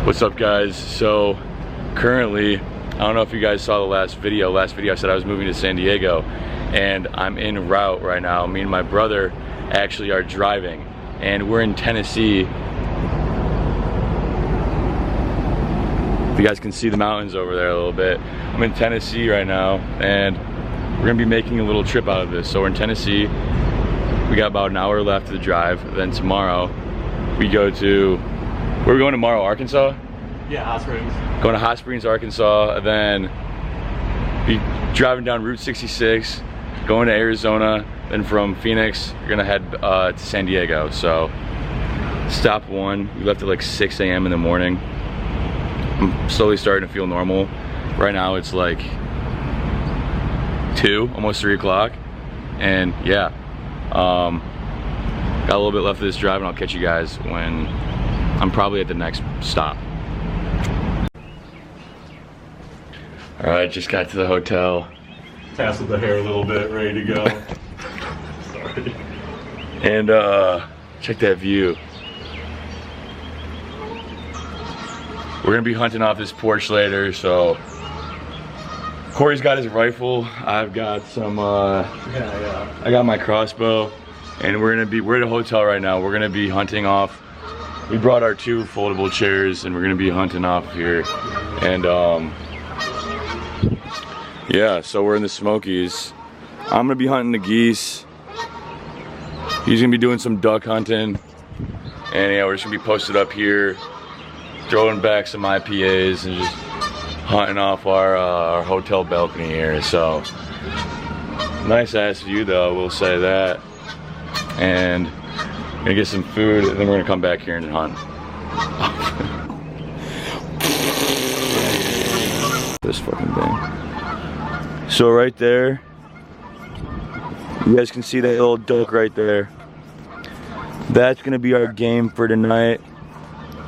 What's up, guys? So currently, I don't know if you guys saw the last video. I said I was moving to San Diego, and I'm en route right now. Me and my brother actually are driving, and we're in Tennessee. If you guys can see the mountains over there a little bit. I'm in Tennessee right now, and we're gonna be making a little trip out of this. So we're in Tennessee. We got about an hour left of the drive. Then tomorrow, we go to, where are we going tomorrow, Arkansas? Yeah, Hot Springs. Going to Hot Springs, Arkansas, and then be driving down Route 66, going to Arizona, then from Phoenix, you're gonna head to San Diego. So, stop one, we left at like 6 a.m. in the morning. I'm slowly starting to feel normal. Right now it's like 2, almost 3 o'clock, and yeah. Got a little bit left of this drive, and I'll catch you guys when I'm probably at the next stop. Alright, just got to the hotel. Tasseled the hair a little bit, ready to go. Sorry. And check that view. We're gonna be hunting off this porch later, so Corey's got his rifle. I've got some I got my crossbow, and we're at a hotel right now. We're gonna be hunting off. We brought our 2 foldable chairs, and we're gonna be hunting off here. And yeah, so we're in the Smokies. I'm gonna be hunting the geese. He's gonna be doing some duck hunting, and yeah, we're just gonna be posted up here, throwing back some IPAs and just hunting off our hotel balcony here. So nice ass view though, we'll say that. And gonna get some food, and then we're gonna come back here and hunt. This fucking thing. So right there, you guys can see that little duck right there. That's gonna be our game for tonight.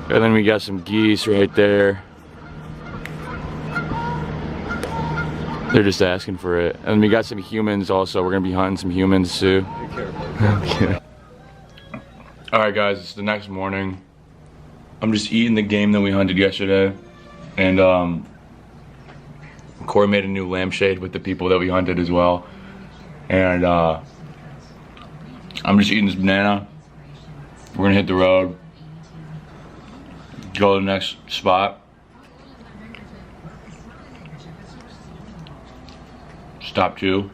And then we got some geese right there. They're just asking for it. And we got some humans also. We're gonna be hunting some humans too. Be careful. Alright guys, it's the next morning. I'm just eating the game that we hunted yesterday. And Corey made a new lampshade with the people that we hunted as well. And I'm just eating this banana. We're gonna hit the road. Go to the next spot. Stop 2.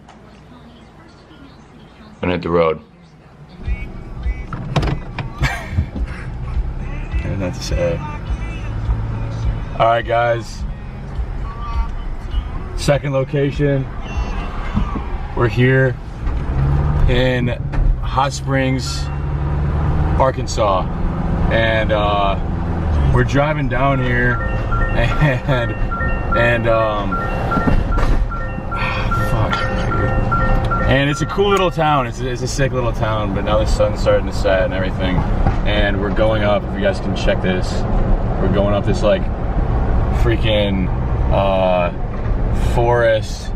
And hit the road. And that's to say. Alright guys. Second location. We're here in Hot Springs, Arkansas. And we're driving down here, and it's a cool little town. It's a sick little town, but now the sun's starting to set and everything. And we're going up, if you guys can check this, we're going up this like freaking forest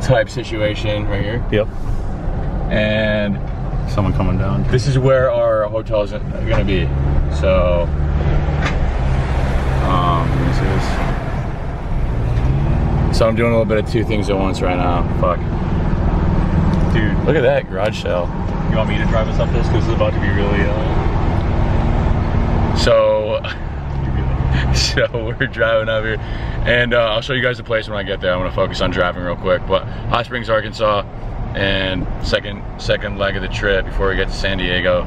type situation right here. Yep. And someone coming down. This is where our hotel is gonna be. So, let me see this. So I'm doing a little bit of 2 things at once right now. Fuck. Dude, Look at that garage sale. you want me to drive us up this? Because it's about to be really, So we're driving up here, and I'll show you guys the place when I get there. I'm gonna focus on driving real quick. But Hot Springs, Arkansas, and second leg of the trip before we get to San Diego.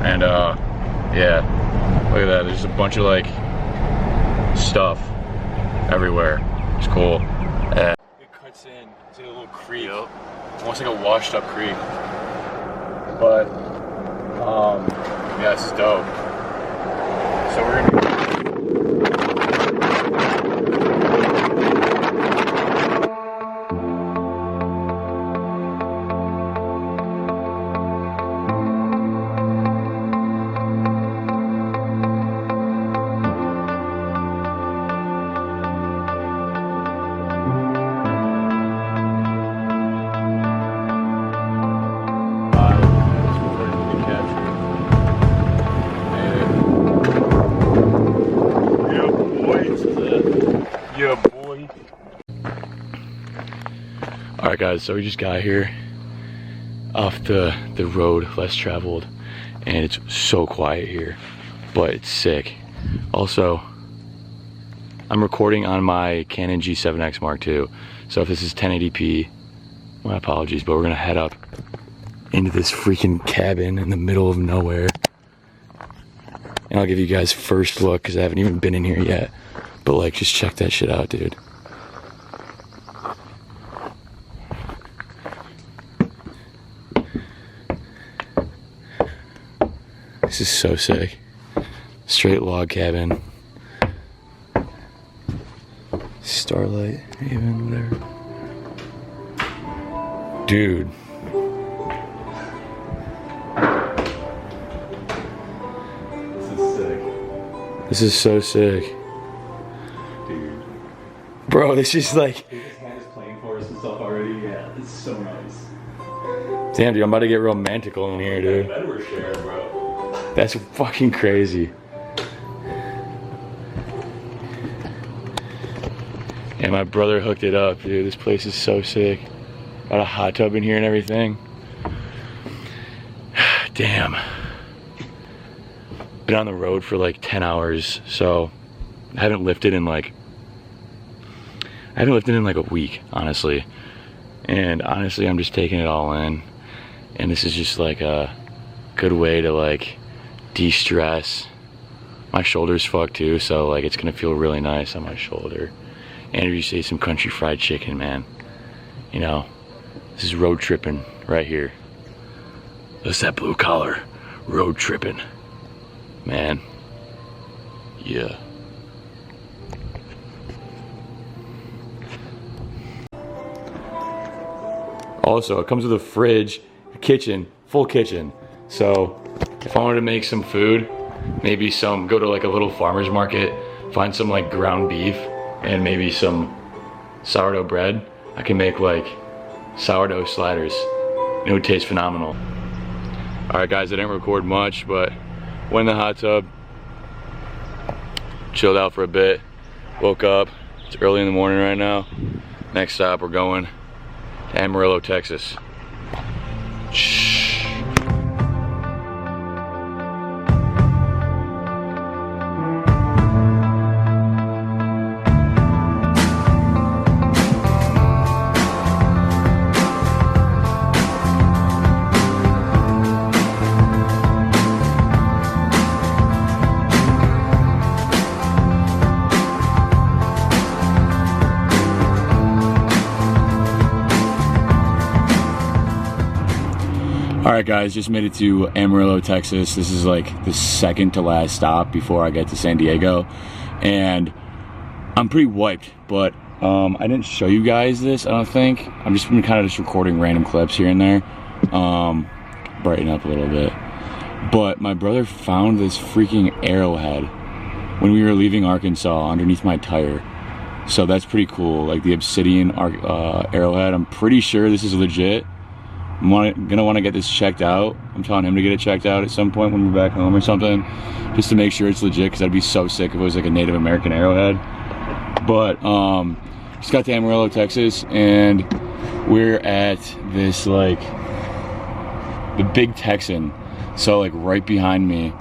And yeah, look at that. There's a bunch of like stuff everywhere. It's cool. It cuts in. It's like a little creek, almost like a washed up creek. But yeah, this is dope. So we're gonna be Alright guys, so we just got here off the road less traveled, and it's so quiet here, but it's sick. Also, I'm recording on my Canon G7X Mark II, so if this is 1080p, my apologies, but we're gonna head up into this freaking cabin in the middle of nowhere. And I'll give you guys first look, because I haven't even been in here yet. But like, just check that shit out, dude. This is so sick. Straight log cabin. Starlight, even whatever. Dude. This is so sick. Dude. Bro, this is like... He just had his playing forest and stuff already. Yeah, it's so nice. Damn, dude, I'm about to get romantical in here, dude. I bet we're sharing, bro. That's fucking crazy. And my brother hooked it up, dude. This place is so sick. Got a hot tub in here and everything. Damn. Been on the road for like 10 hours, so I haven't lifted in like a week, honestly. And honestly, I'm just taking it all in. And this is just like a good way to like de-stress. My shoulder's fucked too, so like it's gonna feel really nice on my shoulder. And if you say some country fried chicken, man, you know, this is road tripping right here. That's that blue collar, road tripping. Man, yeah. Also, it comes with a fridge, a kitchen, full kitchen. So if I wanted to make some food, maybe go to like a little farmer's market, find some like ground beef and maybe some sourdough bread, I can make like sourdough sliders. It would taste phenomenal. All right guys, I didn't record much, but went in the hot tub, chilled out for a bit, woke up. It's early in the morning right now. Next stop, we're going to Amarillo, Texas. Shh. Alright guys, just made it to Amarillo, Texas. This is like the second to last stop before I get to San Diego. And I'm pretty wiped, but I didn't show you guys this, I don't think. I'm just been kind of just recording random clips here and there. Brighten up a little bit. But my brother found this freaking arrowhead when we were leaving Arkansas underneath my tire. So that's pretty cool, like the obsidian arrowhead. I'm pretty sure this is legit. I'm gonna want to get this checked out. I'm telling him to get it checked out at some point when we're back home or something, just to make sure it's legit, because that'd be so sick if it was like a Native American arrowhead. But just got to Amarillo, Texas, and we're at this like the Big Texan. So like right behind me,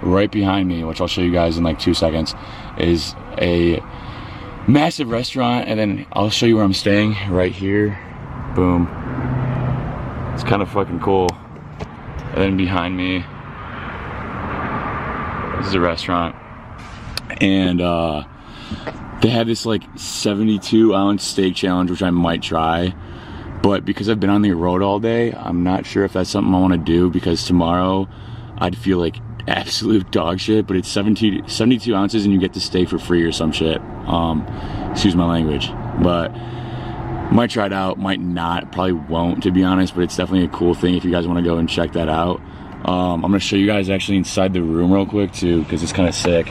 right behind me, which I'll show you guys in like 2 seconds, is a massive restaurant, and then I'll show you where I'm staying right here. Boom. It's kind of fucking cool. And then behind me, this is a restaurant. And they have this like 72-ounce steak challenge, which I might try. But because I've been on the road all day, I'm not sure if that's something I want to do, because tomorrow I'd feel like absolute dog shit. But it's 72 ounces and you get the steak for free or some shit. Excuse my language. But might try it out, might not, probably won't, to be honest, but it's definitely a cool thing if you guys want to go and check that out. I'm going to show you guys actually inside the room real quick too, because it's kind of sick.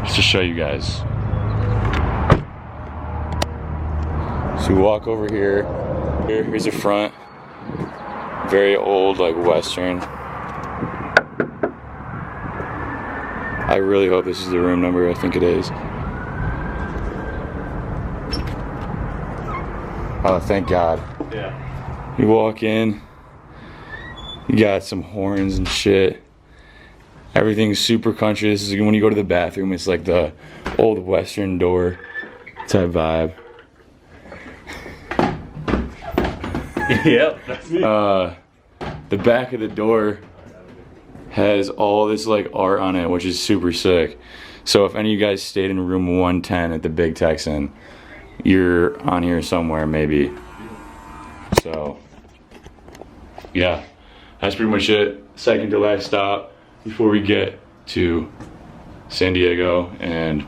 Just to show you guys. So we walk over here. Here's the front. Very old, like Western. I really hope this is the room number. I think it is. Oh, thank God. Yeah. You walk in, you got some horns and shit. Everything's super country. This is when you go to the bathroom, it's like the old Western door type vibe. Yep, that's me. The back of the door has all this like art on it, which is super sick. So if any of you guys stayed in room 110 at the Big Texan, you're on here somewhere maybe. So yeah, that's pretty much it. Second to last stop before we get to San Diego, and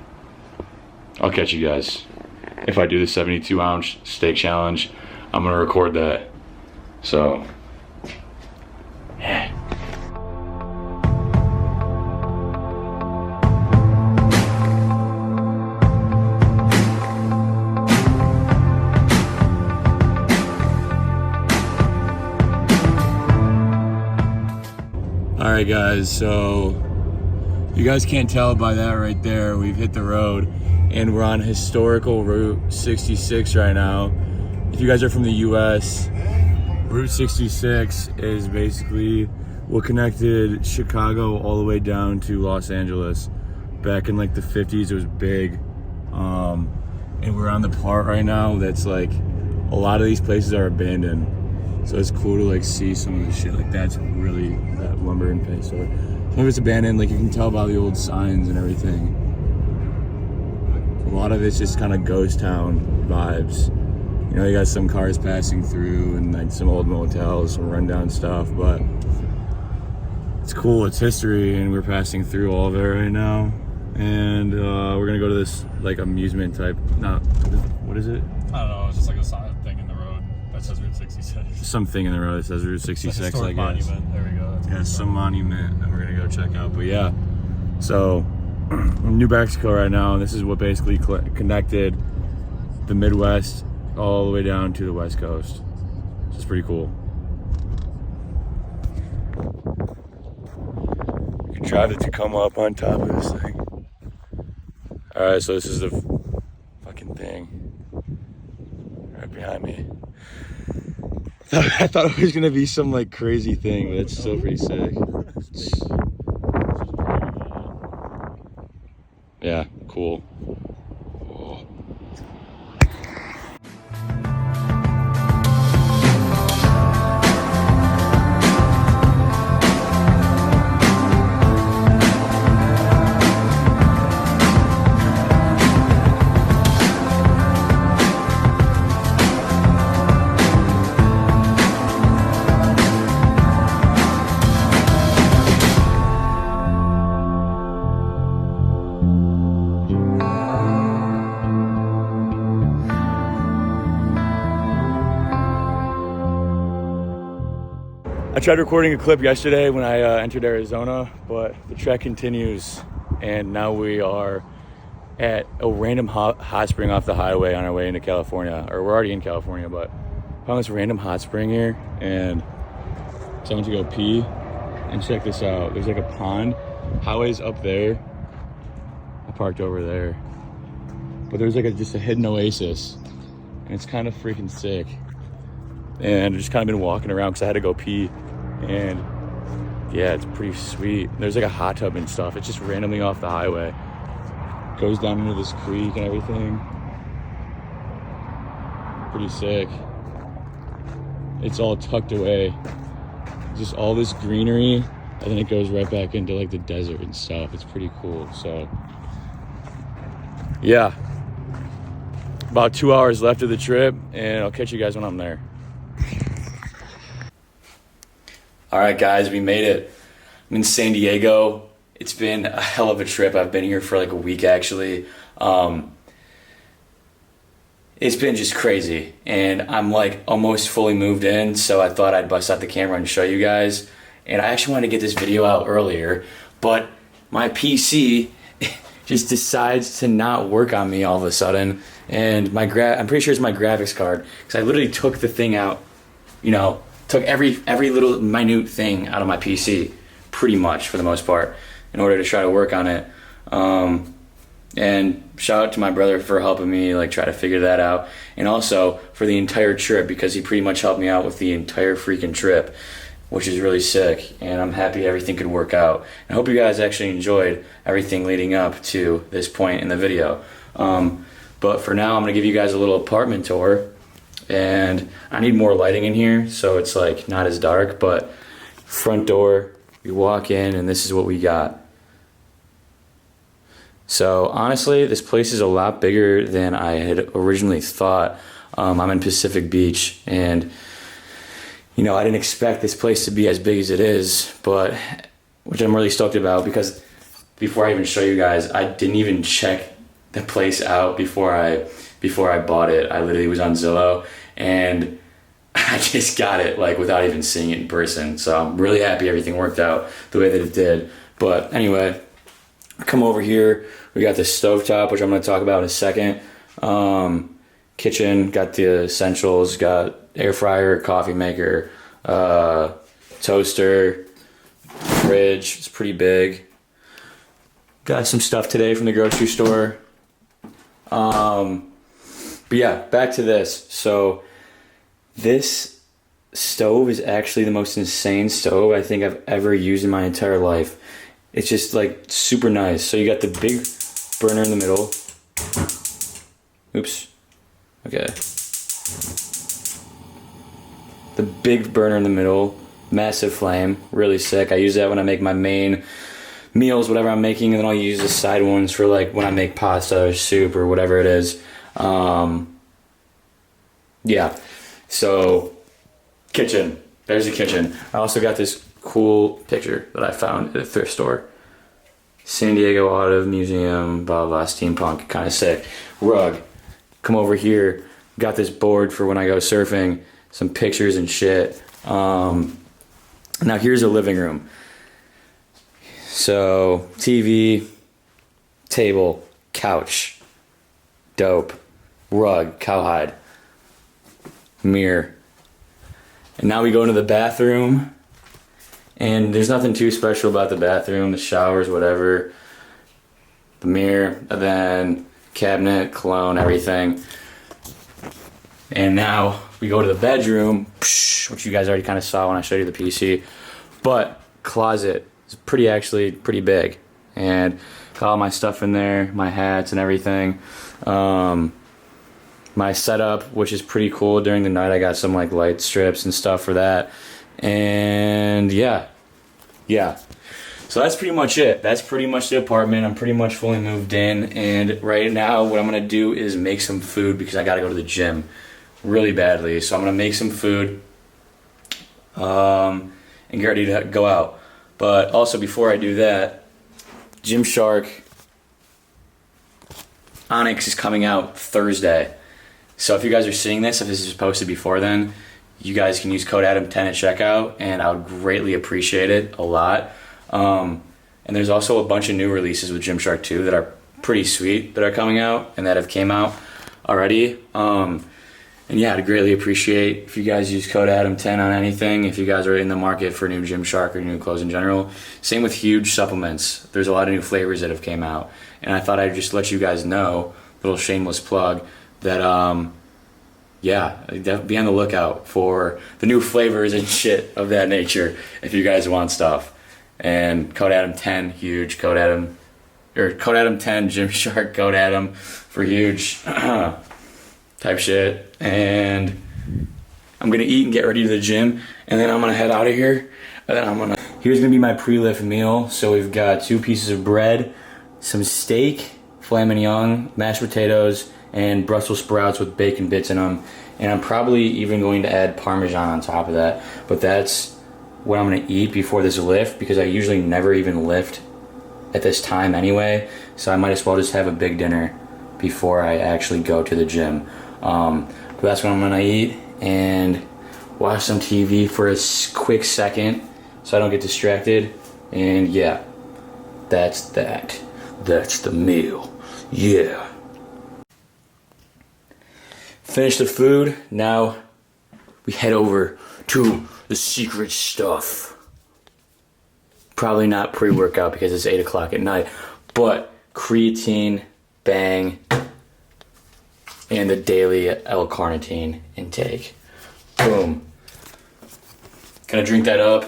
I'll catch you guys. If I do the 72-ounce steak challenge, I'm gonna record that. So yeah. Alright guys, so you guys can't tell by that right there, we've hit the road and we're on historical Route 66 right now. If you guys are from the US, Route 66 is basically what connected Chicago all the way down to Los Angeles. Back in like the 50s it was big. And we're on the part right now that's like, a lot of these places are abandoned. So it's cool to like see some of the shit. Like that's really, that lumber and pay store. Some of it's abandoned, like you can tell by the old signs and everything. A lot of it's just kind of ghost town vibes. You know, you got some cars passing through and like some old motels, some rundown stuff, but it's cool, it's history, and we're passing through all of it right now. And we're gonna go to this like amusement type, what is it? I don't know, it's just like a sign thing in the road that says Route 66. Something in the road that says Route 66, it's a I guess. monument, there we go. That's Yeah, some monument that we're gonna go check out. But yeah, so in New Mexico right now, and this is what basically connected the Midwest all the way down to the West Coast. So it's pretty cool. You can drive the Tacoma up on top of this thing. Alright, so this is the fucking thing right behind me. I thought it was gonna be some like crazy thing, but it's still pretty sick. Yeah, cool. Oh. I tried recording a clip yesterday when I entered Arizona, but the trek continues, and now we are at a random hot spring off the highway on our way into California, or we're already in California, but found this random hot spring here, and so I went to go pee, and check this out. There's like a pond, highway's up there, I parked over there, but there's like just a hidden oasis, and it's kind of freaking sick. And I've just kind of been walking around because I had to go pee, and yeah, it's pretty sweet. There's like a hot tub and stuff. It's just randomly off the highway, goes down into this creek and everything. Pretty sick. It's all tucked away, just all this greenery, and then it goes right back into like the desert and stuff. It's pretty cool. So yeah, about 2 hours left of the trip, and I'll catch you guys when I'm there. All right, guys, we made it. I'm in San Diego. It's been a hell of a trip. I've been here for like a week, actually. It's been just crazy, and I'm like almost fully moved in, so I thought I'd bust out the camera and show you guys. And I actually wanted to get this video out earlier, but my PC just decides to not work on me all of a sudden, and I'm pretty sure it's my graphics card, because I literally took the thing out, you know, took every little minute thing out of my PC, pretty much for the most part, in order to try to work on it. And shout out to my brother for helping me like try to figure that out, and also for the entire trip, because he pretty much helped me out with the entire freaking trip, which is really sick. And I'm happy everything could work out. I hope you guys actually enjoyed everything leading up to this point in the video. But for now, I'm gonna give you guys a little apartment tour, and I need more lighting in here so it's like not as dark. But front door, we walk in, and this is what we got. So honestly, this place is a lot bigger than I had originally thought. I'm in Pacific Beach, and you know, I didn't expect this place to be as big as it is, but which I'm really stoked about, because before I even show you guys, I didn't even check the place out before I bought it. I literally was on Zillow, and I just got it like without even seeing it in person. So I'm really happy everything worked out the way that it did. But anyway, come over here. We got the stovetop, which I'm going to talk about in a second. Kitchen, got the essentials, got air fryer, coffee maker, toaster, fridge. It's pretty big. Got some stuff today from the grocery store. But yeah, back to this. So this stove is actually the most insane stove I think I've ever used in my entire life. It's just like super nice. So you got the big burner in the middle. Oops. Okay. The big burner in the middle, massive flame, really sick. I use that when I make my main meals, whatever I'm making, and then I'll use the side ones for like when I make pasta or soup or whatever it is. Yeah. So, kitchen. There's the kitchen. I also got this cool picture that I found at a thrift store. San Diego Auto Museum, blah blah, steampunk, kind of sick. Rug. Come over here. Got this board for when I go surfing. Some pictures and shit. Now here's a living room. So TV, table, couch, dope, rug, cowhide, mirror. And now we go into the bathroom. And there's nothing too special about the bathroom, the showers, whatever, the mirror, and then cabinet, cologne, everything. And now we go to the bedroom, which you guys already kind of saw when I showed you the PC. But closet is actually pretty big, and got all my stuff in there, my hats and everything. My setup, which is pretty cool. During the night, I got some like light strips and stuff for that. And yeah. So that's pretty much it. That's pretty much the apartment. I'm pretty much fully moved in, and right now what I'm gonna do is make some food, because I gotta go to the gym really badly. So I'm gonna make some food and get ready to go out. But also, before I do that, Gymshark Onyx is coming out Thursday. So if you guys are seeing this, if this is posted before then, you guys can use code Adam10 at checkout, and I would greatly appreciate it a lot. And there's also a bunch of new releases with Gymshark 2 that are pretty sweet that are coming out and that have came out already. And yeah, I'd greatly appreciate if you guys use code Adam10 on anything, if you guys are in the market for new Gymshark or new clothes in general. Same with Huge supplements. There's a lot of new flavors that have came out, and I thought I'd just let you guys know, little shameless plug, that yeah, be on the lookout for the new flavors and shit of that nature if you guys want stuff. And code Adam10, Huge, code Adam, or code Adam10, Gymshark, code Adam for Huge type shit. And I'm gonna eat and get ready to the gym, and then I'm gonna head out of here. And then here's gonna be my pre-lift meal. So we've got 2 pieces of bread, some steak, filet mignon, mashed potatoes, and Brussels sprouts with bacon bits in them. And I'm probably even going to add Parmesan on top of that. But that's what I'm going to eat before this lift, because I usually never even lift at this time anyway. So I might as well just have a big dinner before I actually go to the gym. But that's what I'm going to eat, and watch some TV for a quick second so I don't get distracted. And yeah, that's that. That's the meal. Yeah. Finish the food. Now we head over to the secret stuff. Probably not pre-workout because it's 8 o'clock at night, but creatine, bang, and the daily L-carnitine intake. Boom. Gonna drink that up,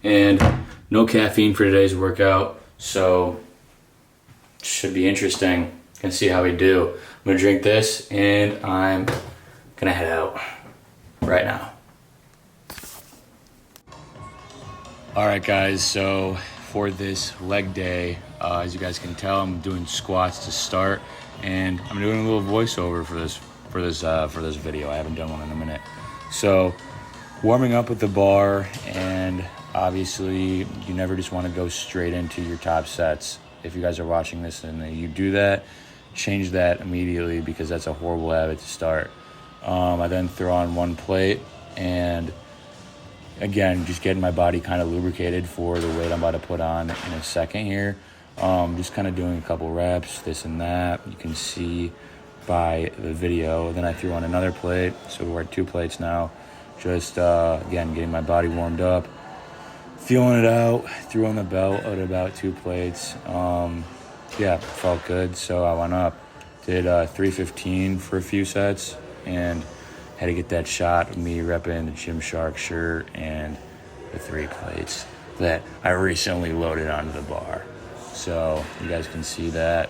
and no caffeine for today's workout, so should be interesting. Gonna see how we do. I'm gonna drink this, and I'm gonna head out right now. All right, guys, so for this leg day, as you guys can tell, I'm doing squats to start, and I'm doing a little voiceover for this video. I haven't done one in a minute. So warming up with the bar, and obviously you never just want to go straight into your top sets. If you guys are watching this and you do that, change that immediately, because that's a horrible habit to start. I then throw on one plate, and again, just getting my body kind of lubricated for the weight I'm about to put on in a second here. Just kind of doing a couple reps, this and that. You can see by the video. Then I threw on another plate, so we're at 2 plates now. Just, again, getting my body warmed up, feeling it out. Threw on the belt at about 2 plates. Yeah, felt good, so I went up. Did 315 for a few sets, and had to get that shot of me repping the Gymshark shirt and the 3 plates that I recently loaded onto the bar. So you guys can see that,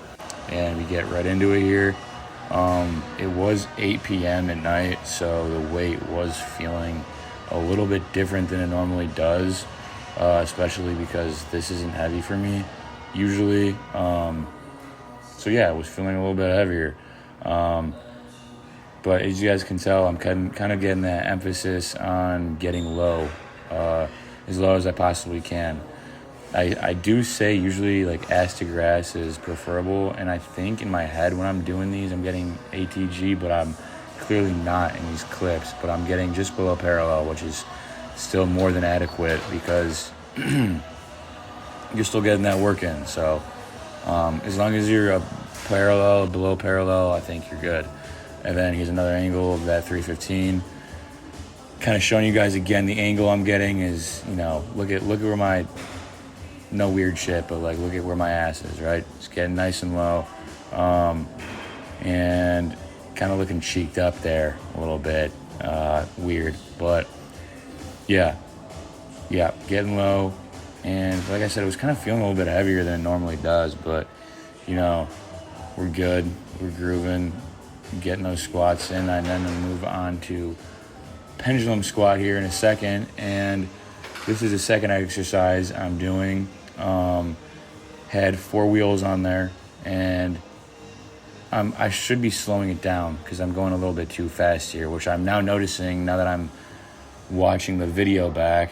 and we get right into it here. It was 8 p.m. at night, so the weight was feeling a little bit different than it normally does, especially because this isn't heavy for me usually. So yeah, I was feeling a little bit heavier. But as you guys can tell, I'm kind of getting that emphasis on getting low, as low as I possibly can. I do say usually like ass to grass is preferable, and I think in my head when I'm doing these, I'm getting ATG, but I'm clearly not in these clips, but I'm getting just below parallel, which is still more than adequate, because you're still getting that work in. So as long as you're a parallel, below parallel, I think you're good. And then here's another angle of that 315. Kind of showing you guys again, the angle I'm getting is, you know, look at where my, no weird shit, but like look at where my ass is, right? It's getting nice and low. And kind of looking cheeked up there a little bit. Weird, but yeah, getting low. And like I said, it was kind of feeling a little bit heavier than it normally does, but you know, we're good, we're grooving, getting those squats in. And then we'll move on to pendulum squat here in a second, and this is the second exercise I'm doing. Had 4 wheels on there, and I should be slowing it down because I'm going a little bit too fast here, which I'm now noticing now that I'm watching the video back.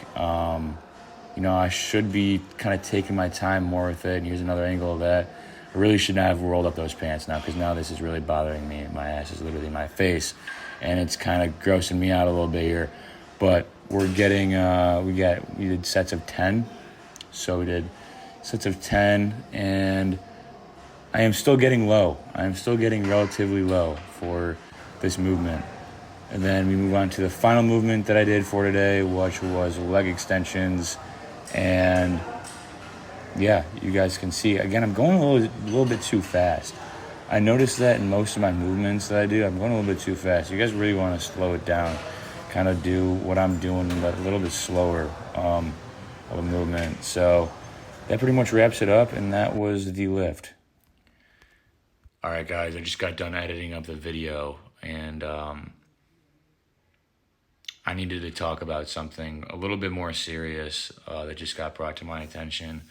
You know, I should be kind of taking my time more with it. And here's another angle of that. I really should not have rolled up those pants now, because now this is really bothering me. My ass is literally my face, and it's kind of grossing me out a little bit here. But we're getting, we did sets of 10. So we did sets of 10, and I am still getting low. I am still getting relatively low for this movement. And then we move on to the final movement that I did for today, which was leg extensions. And yeah, you guys can see, again, I'm going a little bit too fast. I noticed that in most of my movements that I do, I'm going a little bit too fast. You guys really want to slow it down, kind of do what I'm doing, but a little bit slower of a movement. So that pretty much wraps it up, and that was the lift. All right, guys, I just got done editing up the video, and I needed to talk about something a little bit more serious that just got brought to my attention.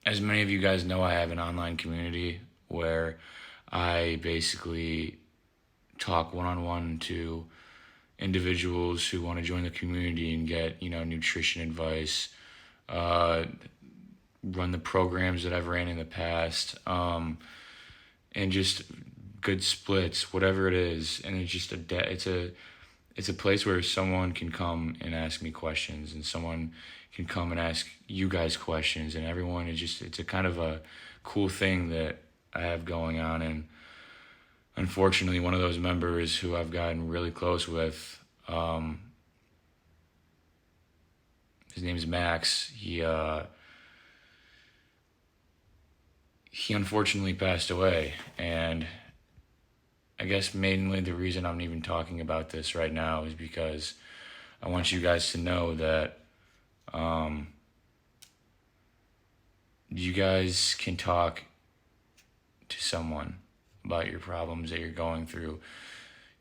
As many of you guys know, I have an online community where I basically talk one-on-one to individuals who want to join the community and get, you know, nutrition advice, run the programs that I've ran in the past, and just good splits, whatever it is. And it's just it's a place where someone can come and ask me questions, and someone can come and ask you guys questions, and everyone is just, it's a kind of a cool thing that I have going on. And unfortunately, one of those members who I've gotten really close with, his name is Max. he unfortunately passed away. And I guess mainly the reason I'm even talking about this right now is because I want you guys to know that you guys can talk to someone about your problems that you're going through.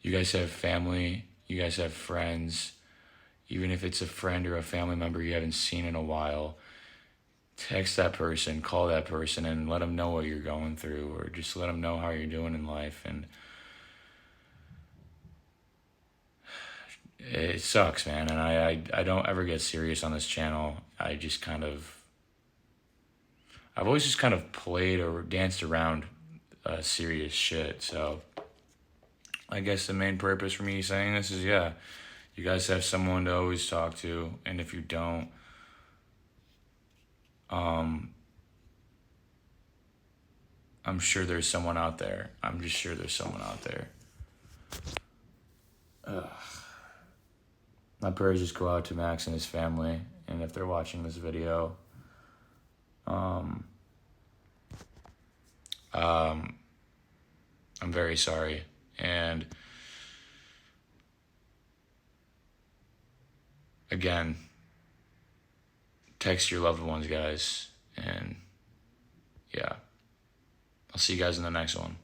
You guys have family, you guys have friends, even if it's a friend or a family member you haven't seen in a while. Text that person, call that person, and let them know what you're going through, or just let them know how you're doing in life. And it sucks, man. And I don't ever get serious on this channel. I've always just kind of played or danced around serious shit. So I guess the main purpose for me saying this is, yeah, you guys have someone to always talk to. And if you don't, I'm sure there's someone out there. I'm just sure there's someone out there. My prayers just go out to Max and his family. And if they're watching this video, I'm very sorry. And again, text your loved ones, guys. And yeah, I'll see you guys in the next one.